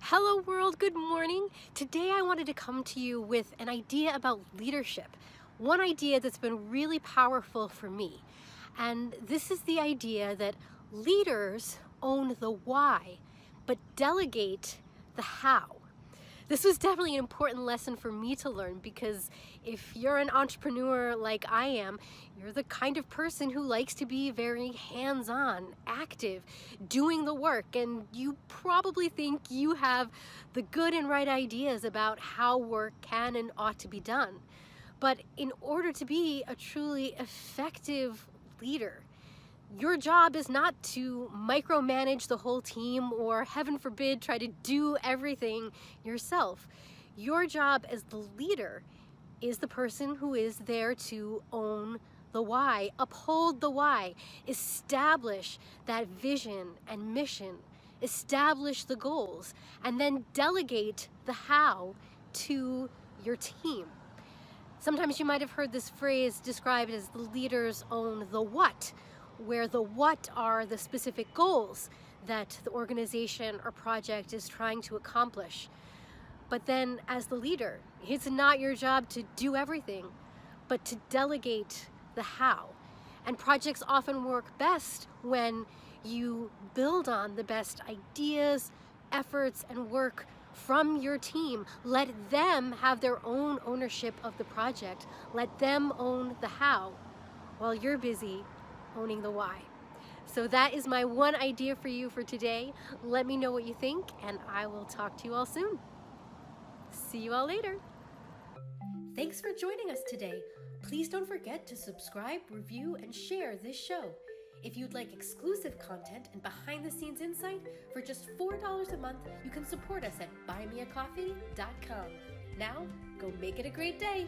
Hello world, good morning. Today I wanted to come to you with an idea about leadership. One idea that's been really powerful for me. And this is the idea that leaders own the why, but delegate the how. This was definitely an important lesson for me to learn because if you're an entrepreneur like I am, you're the kind of person who likes to be very hands-on, active, doing the work, and you probably think you have the good and right ideas about how work can and ought to be done. But in order to be a truly effective leader, your job is not to micromanage the whole team or, heaven forbid, try to do everything yourself. Your job as the leader is the person who is there to own the why, uphold the why, establish that vision and mission, establish the goals, and then delegate the how to your team. Sometimes you might have heard this phrase described as the leaders own the what, where the what are the specific goals that the organization or project is trying to accomplish. But then as the leader, it's not your job to do everything, but to delegate the how. And projects often work best when you build on the best ideas, efforts, and work from your team. Let them have their own ownership of the project. Let them own the how while you're busy owning the why. So that is my one idea for you for today. Let me know what you think, and I will talk to you all soon. See you all later. Thanks for joining us today. Please don't forget to subscribe, review, and share this show. If you'd like exclusive content and behind-the-scenes insight, for just $4 a month, you can support us at buymeacoffee.com. Now, go make it a great day.